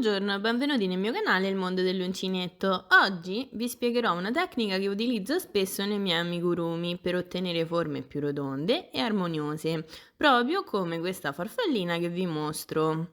Buongiorno e benvenuti nel mio canale Il Mondo dell'Uncinetto. Oggi vi spiegherò una tecnica che utilizzo spesso nei miei amigurumi per ottenere forme più rotonde e armoniose, proprio come questa farfallina che vi mostro.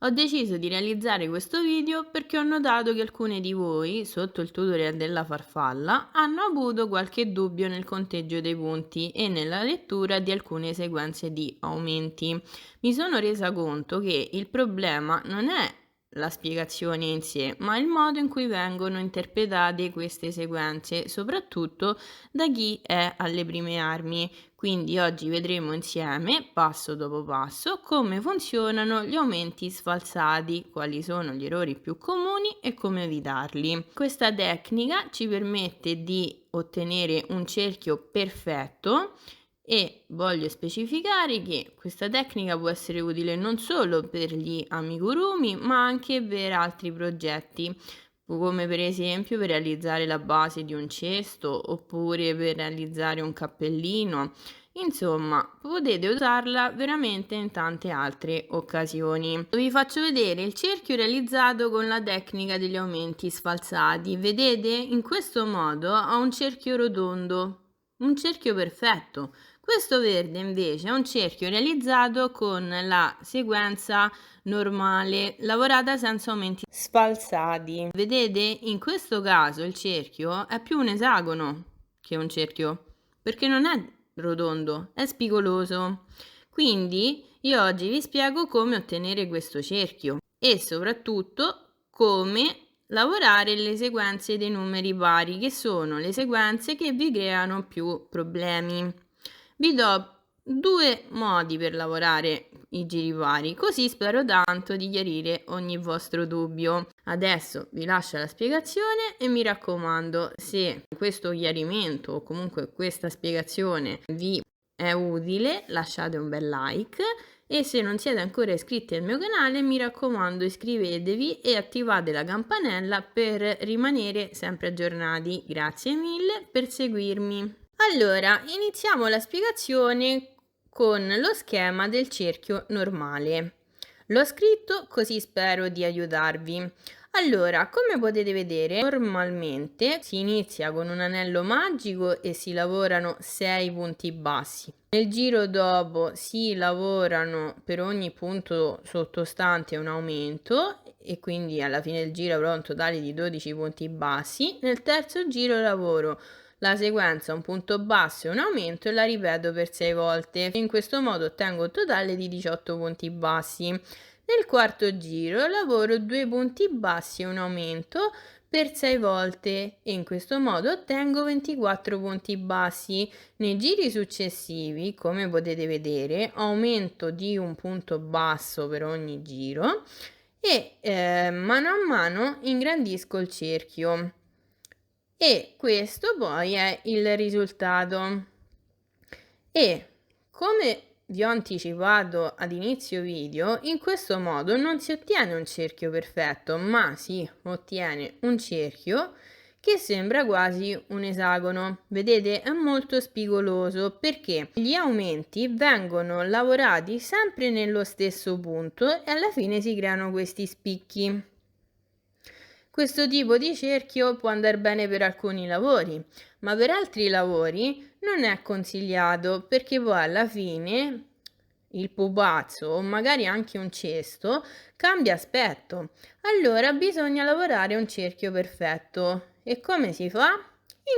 Ho deciso di realizzare questo video perché ho notato che alcune di voi, sotto il tutorial della farfalla, hanno avuto qualche dubbio nel conteggio dei punti e nella lettura di alcune sequenze di aumenti. Mi sono resa conto che il problema non è la spiegazione in sé, ma il modo in cui vengono interpretate queste sequenze, soprattutto da chi è alle prime armi. Quindi oggi vedremo insieme, passo dopo passo, come funzionano gli aumenti sfalsati, quali sono gli errori più comuni e come evitarli. Questa tecnica ci permette di ottenere un cerchio perfetto e voglio specificare che questa tecnica può essere utile non solo per gli amigurumi, ma anche per altri progetti, come per esempio per realizzare la base di un cesto oppure per realizzare un cappellino. Insomma, potete usarla veramente in tante altre occasioni. Vi faccio vedere il cerchio realizzato con la tecnica degli aumenti sfalsati. Vedete? In questo modo ho un cerchio rotondo, un cerchio perfetto. Questo verde invece è un cerchio realizzato con la sequenza normale, lavorata senza aumenti sfalsati. Vedete? In questo caso il cerchio è più un esagono che un cerchio, perché non è rotondo, è spigoloso. Quindi io oggi vi spiego come ottenere questo cerchio e soprattutto come lavorare le sequenze dei numeri pari, che sono le sequenze che vi creano più problemi. Vi do due modi per lavorare i giri pari, così spero tanto di chiarire ogni vostro dubbio. Adesso vi lascio la spiegazione e mi raccomando, se questo chiarimento o comunque questa spiegazione vi è utile, lasciate un bel like e se non siete ancora iscritti al mio canale, mi raccomando, iscrivetevi e attivate la campanella per rimanere sempre aggiornati. Grazie mille per seguirmi. Allora, iniziamo la spiegazione con lo schema del cerchio normale. L'ho scritto così spero di aiutarvi. Allora, come potete vedere, normalmente si inizia con un anello magico e si lavorano 6 punti bassi. Nel giro dopo si lavorano per ogni punto sottostante un aumento e quindi alla fine del giro avrò un totale di 12 punti bassi. Nel terzo giro lavoro la sequenza un punto basso e un aumento e la ripeto per 6 volte. In questo modo ottengo un totale di 18 punti bassi. Nel quarto giro lavoro 2 punti bassi e un aumento per 6 volte e in questo modo ottengo 24 punti bassi. Nei giri successivi, come potete vedere, aumento di un punto basso per ogni giro e mano a mano ingrandisco il cerchio. E questo poi è il risultato. E come vi ho anticipato ad inizio video, in questo modo non si ottiene un cerchio perfetto, ma si ottiene un cerchio che sembra quasi un esagono. Vedete? È molto spigoloso perché gli aumenti vengono lavorati sempre nello stesso punto e alla fine si creano questi spicchi. Questo tipo di cerchio può andare bene per alcuni lavori, ma per altri lavori non è consigliato perché poi alla fine il pupazzo o magari anche un cesto cambia aspetto. Allora bisogna lavorare un cerchio perfetto. E come si fa?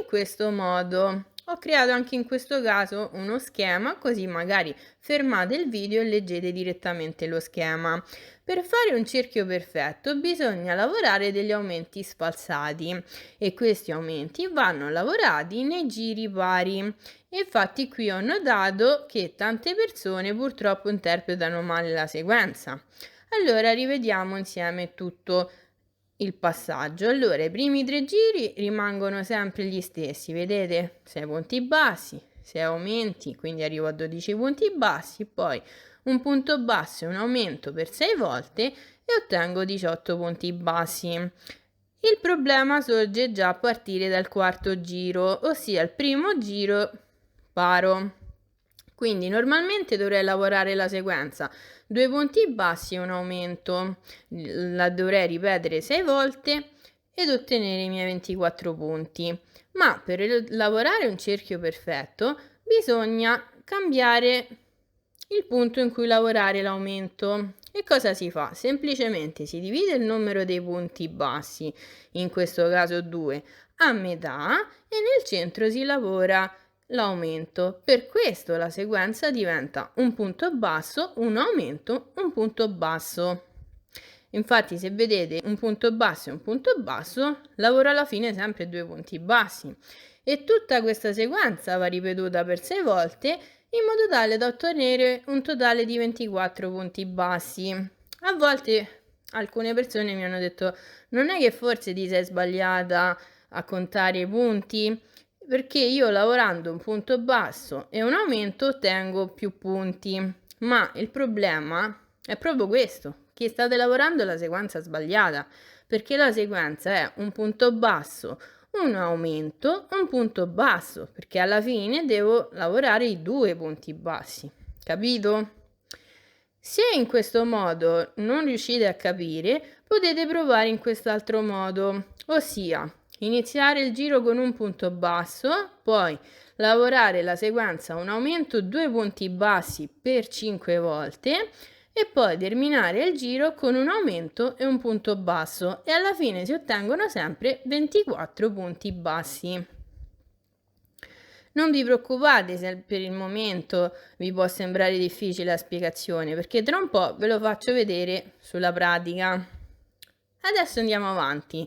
In questo modo. Ho creato anche in questo caso uno schema, così magari fermate il video e leggete direttamente lo schema. Per fare un cerchio perfetto bisogna lavorare degli aumenti sfalsati e questi aumenti vanno lavorati nei giri pari. Infatti qui ho notato che tante persone purtroppo interpretano male la sequenza. Allora rivediamo insieme tutto il passaggio. Allora i primi 3 giri rimangono sempre gli stessi, vedete? 6 punti bassi, 6 aumenti, quindi arrivo a 12 punti bassi, poi un punto basso e un aumento per 6 volte e ottengo 18 punti bassi. Il problema sorge già a partire dal quarto giro, ossia il primo giro paro. Quindi normalmente dovrei lavorare la sequenza 2 punti bassi e un aumento, la dovrei ripetere 6 volte ed ottenere i miei 24 punti. Ma per lavorare un cerchio perfetto bisogna cambiare il punto in cui lavorare l'aumento. E cosa si fa? Semplicemente si divide il numero dei punti bassi, in questo caso 2, a metà e nel centro si lavora l'aumento. Per questo la sequenza diventa un punto basso, un aumento, un punto basso. Infatti se vedete un punto basso e un punto basso, lavoro alla fine sempre 2 punti bassi. E tutta questa sequenza va ripetuta per 6 volte in modo tale da ottenere un totale di 24 punti bassi. A volte alcune persone mi hanno detto: non è che forse ti sei sbagliata a contare i punti? Perché io lavorando un punto basso e un aumento ottengo più punti. Ma il problema è proprio questo, che state lavorando la sequenza sbagliata, perché la sequenza è un punto basso, un aumento, un punto basso, perché alla fine devo lavorare i 2 punti bassi, capito? Se in questo modo non riuscite a capire, potete provare in quest'altro modo, ossia iniziare il giro con un punto basso, poi lavorare la sequenza un aumento 2 punti bassi per 5 volte e poi terminare il giro con un aumento e un punto basso e alla fine si ottengono sempre 24 punti bassi. Non vi preoccupate se per il momento vi può sembrare difficile la spiegazione, perché tra un po' ve lo faccio vedere sulla pratica. Adesso andiamo avanti.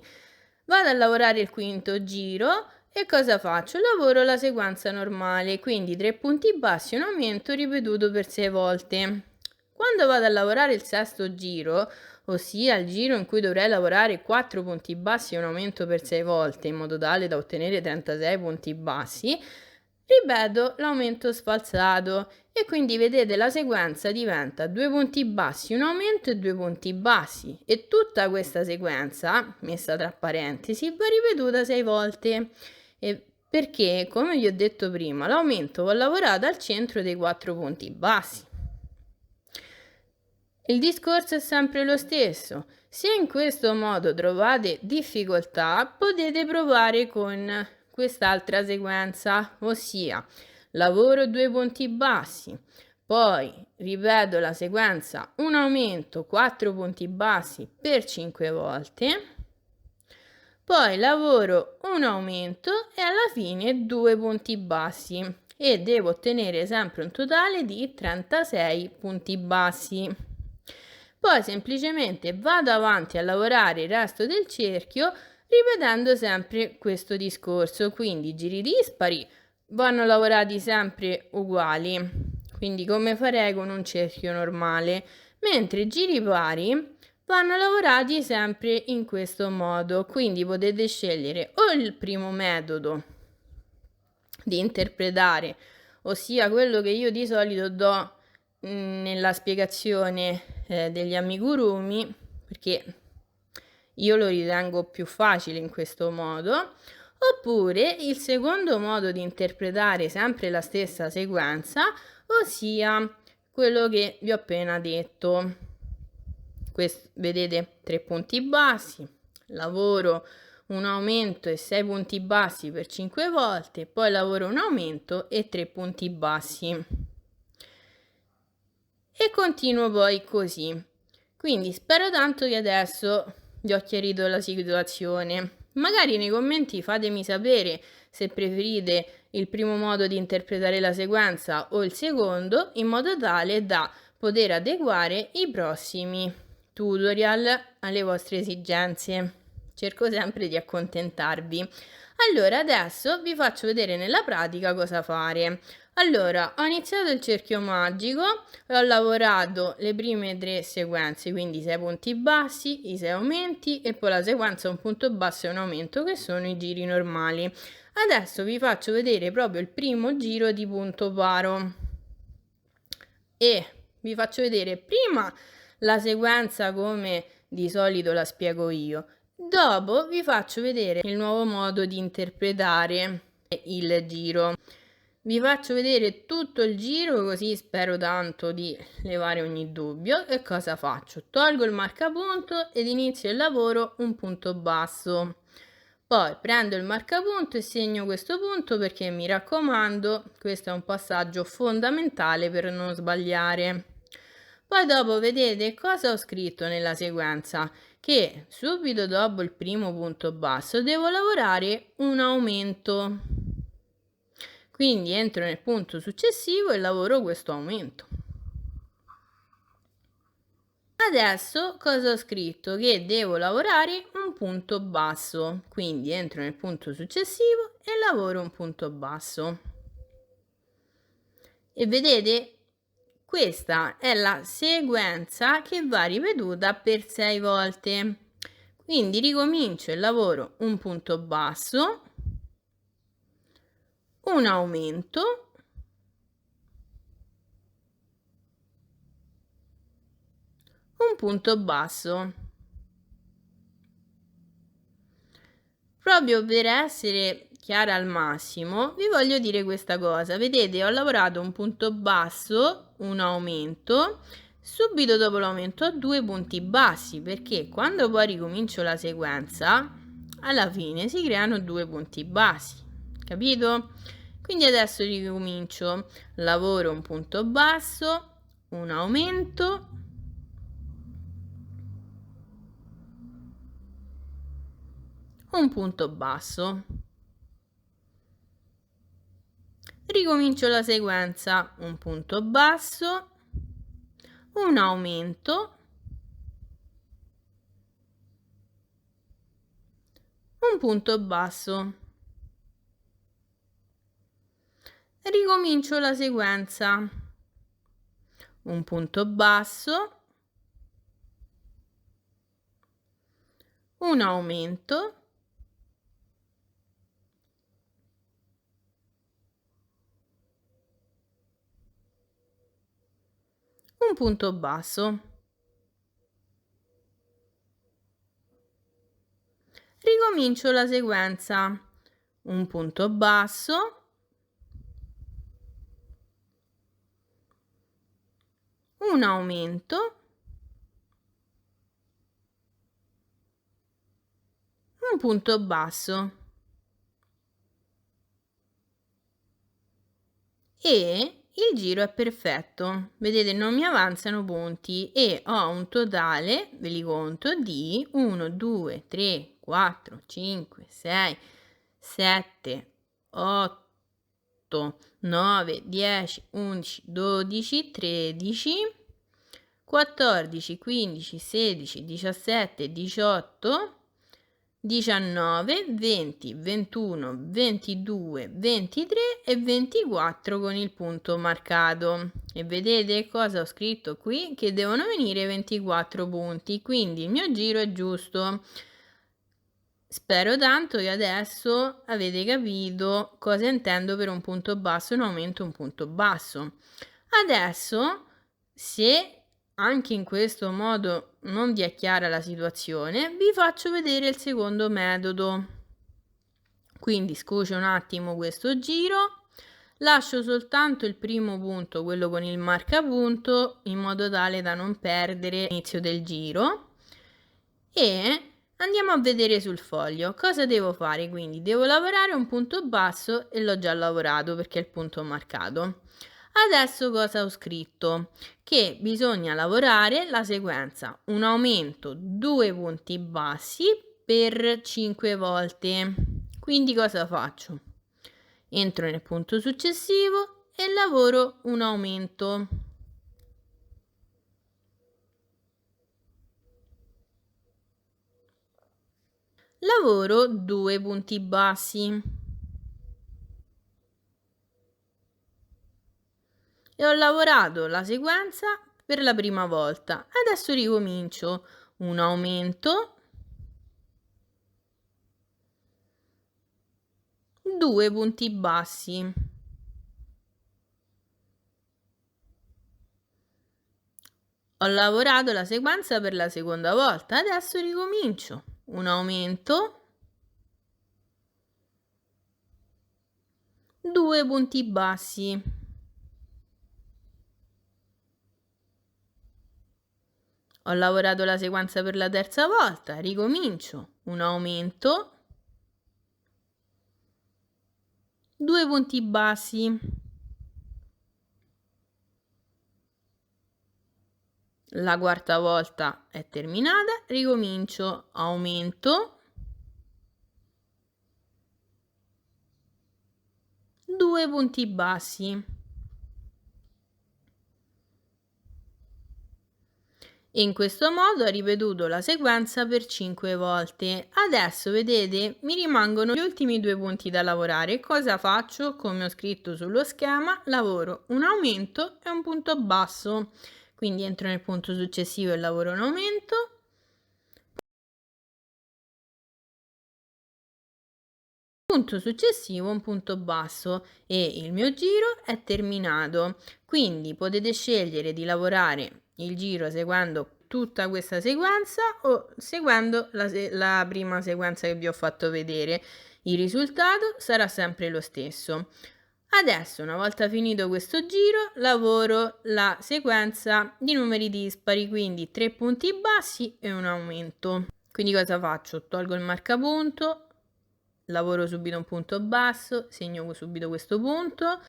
Vado a lavorare il quinto giro e cosa faccio? Lavoro la sequenza normale, quindi 3 punti bassi e un aumento ripetuto per 6 volte. Quando vado a lavorare il sesto giro, ossia il giro in cui dovrei lavorare 4 punti bassi e un aumento per 6 volte in modo tale da ottenere 36 punti bassi, ripeto l'aumento sfalsato e quindi vedete la sequenza diventa 2 punti bassi, un aumento e 2 punti bassi e tutta questa sequenza, messa tra parentesi, va ripetuta 6 volte. E perché, come vi ho detto prima, l'aumento va lavorato al centro dei 4 punti bassi. Il discorso è sempre lo stesso. Se in questo modo trovate difficoltà, potete provare con quest'altra sequenza, ossia lavoro 2 punti bassi, poi ripeto la sequenza un aumento 4 punti bassi per 5 volte, poi lavoro un aumento e alla fine 2 punti bassi e devo ottenere sempre un totale di 36 punti bassi. Poi semplicemente vado avanti a lavorare il resto del cerchio ripetendo sempre questo discorso, quindi i giri dispari vanno lavorati sempre uguali, quindi come farei con un cerchio normale, mentre i giri pari vanno lavorati sempre in questo modo, quindi potete scegliere o il primo metodo di interpretare, ossia quello che io di solito do nella spiegazione degli amigurumi, perché io lo ritengo più facile in questo modo, oppure il secondo modo di interpretare sempre la stessa sequenza, ossia quello che vi ho appena detto. Vedete 3 punti bassi, lavoro un aumento e 6 punti bassi per 5 volte, poi lavoro un aumento e 3 punti bassi. E continuo poi così. Quindi spero tanto che adesso vi ho chiarito la situazione. Magari nei commenti fatemi sapere se preferite il primo modo di interpretare la sequenza o il secondo, in modo tale da poter adeguare i prossimi tutorial alle vostre esigenze. Cerco sempre di accontentarvi. Allora, adesso vi faccio vedere nella pratica cosa fare. Allora, ho iniziato il cerchio magico e ho lavorato le prime 3 sequenze, quindi 6 punti bassi, i 6 aumenti e poi la sequenza un punto basso e un aumento che sono i giri normali. Adesso vi faccio vedere proprio il primo giro di punto paro e vi faccio vedere prima la sequenza come di solito la spiego io. Dopo vi faccio vedere il nuovo modo di interpretare il giro. Vi faccio vedere tutto il giro, così spero tanto di levare ogni dubbio. E cosa faccio? Tolgo il marcapunto ed inizio il lavoro un punto basso. Poi prendo il marcapunto e segno questo punto perché, mi raccomando, questo è un passaggio fondamentale per non sbagliare. Poi dopo vedete cosa ho scritto nella sequenza? Che subito dopo il primo punto basso devo lavorare un aumento. Quindi entro nel punto successivo e lavoro questo aumento. Adesso cosa ho scritto? Che devo lavorare un punto basso, quindi entro nel punto successivo e lavoro un punto basso. E vedete? Questa è la sequenza che va ripetuta per 6 volte. Quindi ricomincio e lavoro un punto basso, un aumento, un punto basso. Proprio per essere chiara al massimo, vi voglio dire questa cosa. Vedete, ho lavorato un punto basso, un aumento, subito dopo l'aumento ho 2 punti bassi, perché quando poi ricomincio la sequenza, alla fine si creano 2 punti bassi, capito? Quindi adesso ricomincio, lavoro un punto basso, un aumento, un punto basso. Ricomincio la sequenza, un punto basso, un aumento, un punto basso. Ricomincio la sequenza, un punto basso, un aumento, un punto basso. Ricomincio la sequenza, un punto basso, un aumento, un punto basso e il giro è perfetto. Vedete, non mi avanzano punti e ho un totale, ve li conto, di 1, 2, 3, 4, 5, 6, 7, 8, 9, 10, 11, 12, 13, 14, 15, 16, 17, 18, 19, 20, 21, 22, 23 e 24 con il punto marcato. E vedete cosa ho scritto qui? Che devono venire 24 punti, quindi il mio giro è giusto. Spero tanto che adesso avete capito cosa intendo per un punto basso, un aumento, un punto basso. Adesso, se anche in questo modo non vi è chiara la situazione, vi faccio vedere il secondo metodo. Quindi scuso un attimo questo giro, lascio soltanto il primo punto, quello con il marcapunto, in modo tale da non perdere l'inizio del giro, e andiamo a vedere sul foglio cosa devo fare. Quindi devo lavorare un punto basso e l'ho già lavorato perché è il punto marcato. Adesso cosa ho scritto? Che bisogna lavorare la sequenza un aumento, 2 punti bassi per 5 volte. Quindi cosa faccio? Entro nel punto successivo e lavoro un aumento. Lavoro 2 punti bassi e ho lavorato la sequenza per la prima volta. Adesso ricomincio un aumento, 2 punti bassi. Ho lavorato la sequenza per la seconda volta, adesso ricomincio un aumento, 2 punti bassi. Ho lavorato la sequenza per la terza volta, ricomincio. Un aumento, 2 punti bassi. La quarta volta è terminata, ricomincio, aumento, 2 punti bassi. In questo modo ho ripetuto la sequenza per 5 volte. Adesso vedete mi rimangono gli ultimi 2 punti da lavorare. Cosa faccio? Come ho scritto sullo schema, lavoro un aumento e un punto basso. Quindi entro nel punto successivo e lavoro un aumento. Punto successivo, un punto basso e il mio giro è terminato. Quindi potete scegliere di lavorare il giro seguendo tutta questa sequenza o seguendo la prima sequenza che vi ho fatto vedere. Il risultato sarà sempre lo stesso. Adesso, una volta finito questo giro, lavoro la sequenza di numeri dispari, quindi 3 punti bassi e un aumento. Quindi cosa faccio? Tolgo il marcapunto, lavoro subito un punto basso, segno subito questo punto,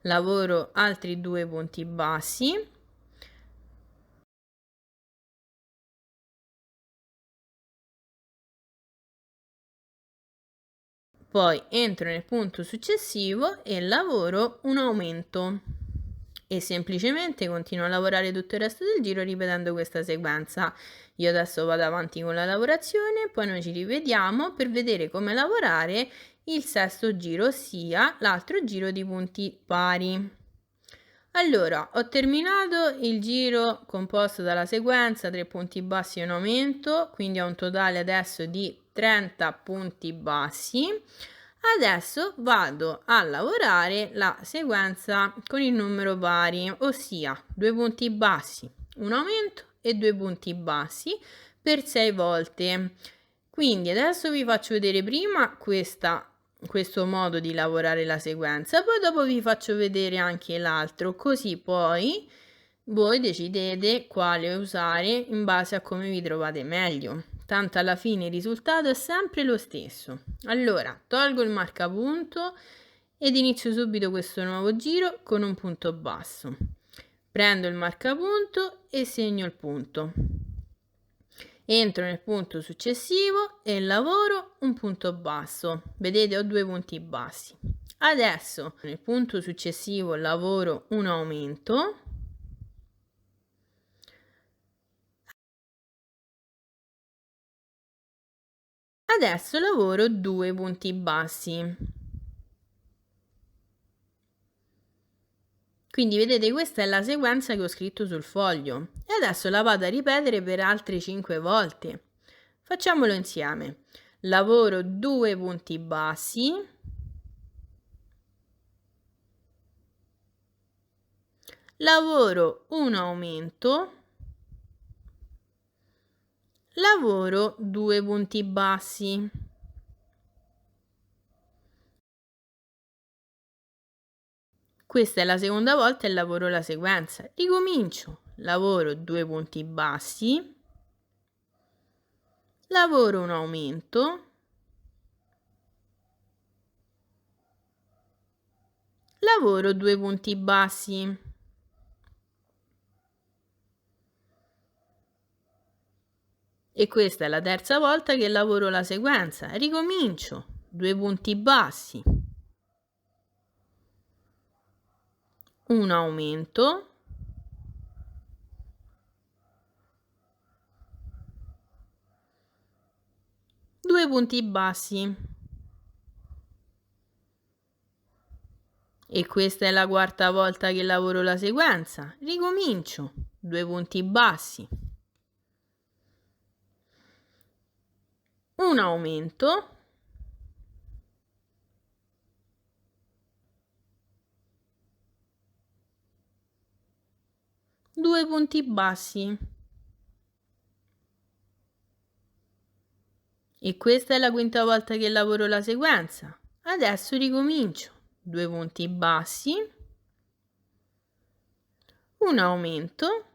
lavoro altri 2 punti bassi, poi entro nel punto successivo e lavoro un aumento e semplicemente continuo a lavorare tutto il resto del giro ripetendo questa sequenza. Io adesso vado avanti con la lavorazione, poi noi ci rivediamo per vedere come lavorare il sesto giro, ossia l'altro giro di punti pari. Allora, ho terminato il giro composto dalla sequenza 3 punti bassi e un aumento, quindi ho un totale adesso di 30 punti bassi. Adesso vado a lavorare la sequenza con il numero pari, ossia 2 punti bassi, un aumento e 2 punti bassi per 6 volte. Quindi adesso vi faccio vedere prima questo modo di lavorare la sequenza, poi dopo vi faccio vedere anche l'altro, così poi voi decidete quale usare in base a come vi trovate meglio. Tanto alla fine il risultato è sempre lo stesso. Allora, tolgo il marcapunto ed inizio subito questo nuovo giro con un punto basso. Prendo il marcapunto e segno il punto. Entro nel punto successivo e lavoro un punto basso. Vedete, ho 2 punti bassi. Adesso nel punto successivo lavoro un aumento. Adesso lavoro 2 punti bassi. Quindi vedete, questa è la sequenza che ho scritto sul foglio e adesso la vado a ripetere per altre 5 volte. Facciamolo insieme. Lavoro 2 punti bassi, lavoro un aumento, lavoro 2 punti bassi. Questa è la seconda volta e lavoro la sequenza. Ricomincio. Lavoro 2 punti bassi, lavoro un aumento, lavoro 2 punti bassi. E questa è la terza volta che lavoro la sequenza. Ricomincio. 2 punti bassi, un aumento, due punti bassi. E questa è la quarta volta che lavoro la sequenza. Ricomincio. 2 punti bassi, un aumento, due punti bassi. E questa è la quinta volta che lavoro la sequenza. Adesso ricomincio. 2 punti bassi, un aumento,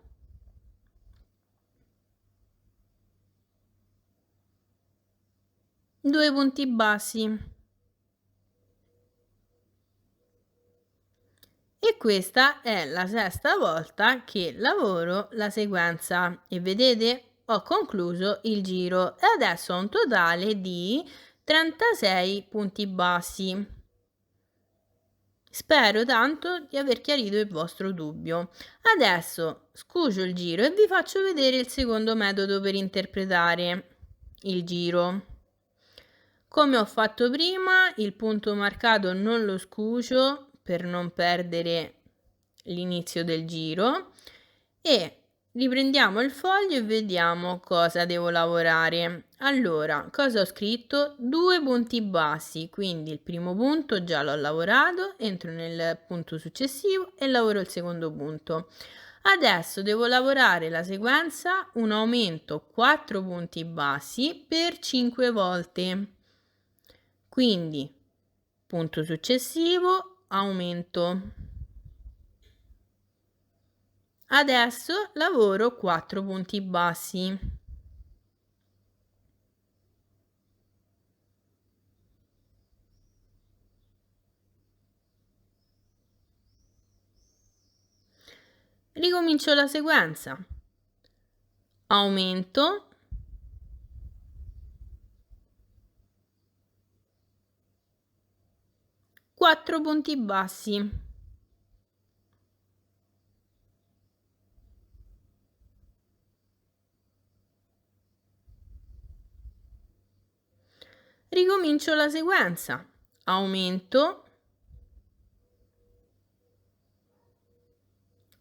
2 punti bassi. E questa è la sesta volta che lavoro la sequenza e vedete ho concluso il giro e adesso ho un totale di 36 punti bassi. Spero tanto di aver chiarito il vostro dubbio. Adesso scucio il giro e vi faccio vedere il secondo metodo per interpretare il giro. Come ho fatto prima, il punto marcato non lo scucio per non perdere l'inizio del giro e riprendiamo il foglio e vediamo cosa devo lavorare. Allora, cosa ho scritto? 2 punti bassi, quindi il primo punto già l'ho lavorato, entro nel punto successivo e lavoro il secondo punto. Adesso devo lavorare la sequenza un aumento 4 punti bassi per 5 volte. Quindi punto successivo, aumento. Adesso lavoro 4 punti bassi. Ricomincio la sequenza. Aumento. Quattro punti bassi. Ricomincio la sequenza. Aumento.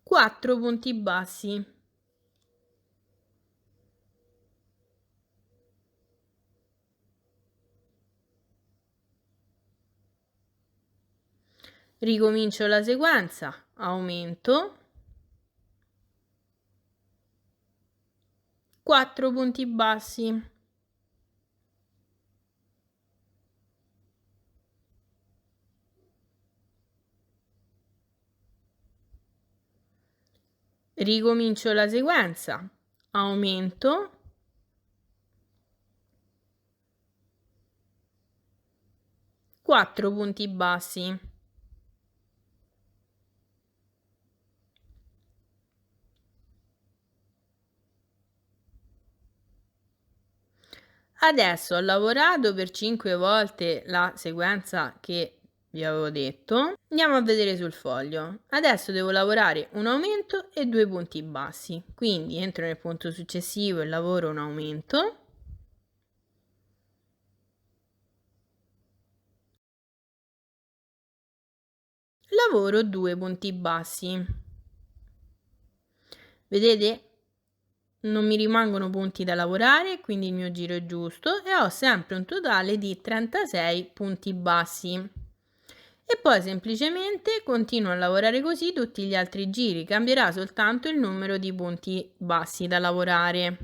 4 punti bassi. Ricomincio la sequenza. Aumento. 4 punti bassi. Ricomincio la sequenza. Aumento. 4 punti bassi. Adesso ho lavorato per 5 volte la sequenza che vi avevo detto. Andiamo a vedere sul foglio. Adesso devo lavorare un aumento e 2 punti bassi. Quindi entro nel punto successivo e lavoro un aumento. Lavoro 2 punti bassi. Vedete? Non mi rimangono punti da lavorare, quindi il mio giro è giusto e ho sempre un totale di 36 punti bassi. E poi semplicemente continuo a lavorare così tutti gli altri giri, cambierà soltanto il numero di punti bassi da lavorare.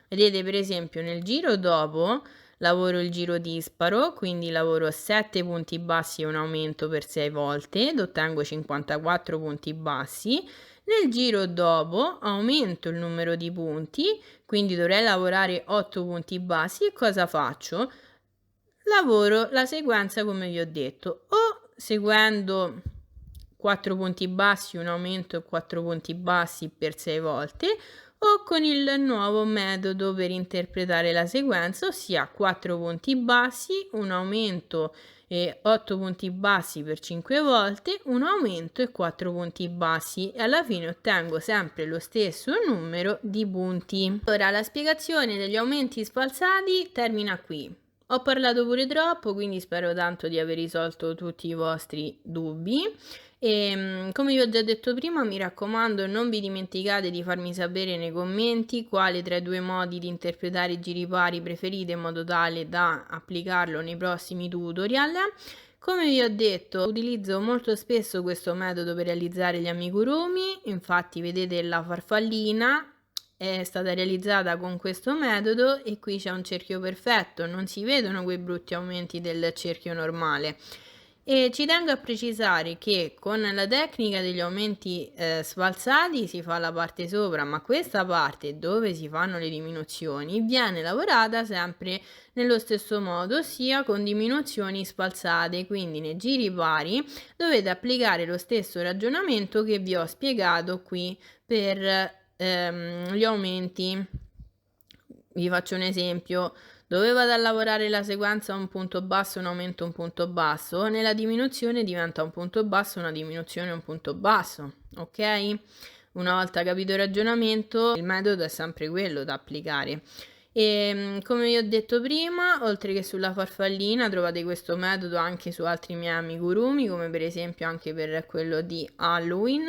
Vedete per esempio nel giro dopo lavoro il giro disparo, quindi lavoro 7 punti bassi e un aumento per 6 volte ed ottengo 54 punti bassi. Nel giro dopo aumento il numero di punti, quindi dovrei lavorare 8 punti bassi e cosa faccio? Lavoro la sequenza come vi ho detto, o seguendo 4 punti bassi, un aumento e 4 punti bassi per 6 volte, o con il nuovo metodo per interpretare la sequenza, ossia 4 punti bassi, un aumento e 8 punti bassi per 5 volte, un aumento e 4 punti bassi e alla fine ottengo sempre lo stesso numero di punti. Ora la spiegazione degli aumenti sfalsati termina qui. Ho parlato pure troppo, quindi spero tanto di aver risolto tutti i vostri dubbi. E come vi ho già detto prima, mi raccomando, non vi dimenticate di farmi sapere nei commenti quale tra i due modi di interpretare i giri pari preferite in modo tale da applicarlo nei prossimi tutorial. Come vi ho detto, utilizzo molto spesso questo metodo per realizzare gli amigurumi, infatti vedete la farfallina è stata realizzata con questo metodo e qui c'è un cerchio perfetto, non si vedono quei brutti aumenti del cerchio normale. E ci tengo a precisare che con la tecnica degli aumenti sfalsati si fa la parte sopra, ma questa parte dove si fanno le diminuzioni viene lavorata sempre nello stesso modo, ossia con diminuzioni sfalsate, quindi nei giri pari dovete applicare lo stesso ragionamento che vi ho spiegato qui per gli aumenti. Vi faccio un esempio: dove vado a lavorare la sequenza un punto basso, un aumento, un punto basso, nella diminuzione diventa un punto basso, una diminuzione, un punto basso, ok? Una volta capito il ragionamento, il metodo è sempre quello da applicare. E come vi ho detto prima, oltre che sulla farfallina, trovate questo metodo anche su altri miei amigurumi, come per esempio anche per quello di Halloween.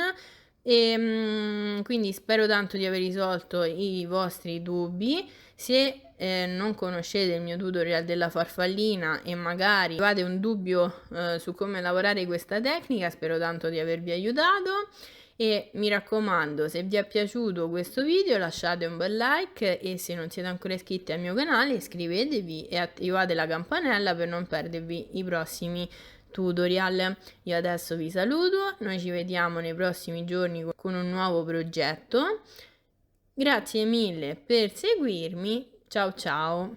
Quindi spero tanto di aver risolto i vostri dubbi. Se non conoscete il mio tutorial della farfallina e magari avete un dubbio su come lavorare questa tecnica, spero tanto di avervi aiutato. E mi raccomando, se vi è piaciuto questo video lasciate un bel like e se non siete ancora iscritti al mio canale iscrivetevi e attivate la campanella per non perdervi i prossimi tutorial. Io adesso vi saluto, noi ci vediamo nei prossimi giorni con un nuovo progetto. Grazie mille per seguirmi, ciao ciao!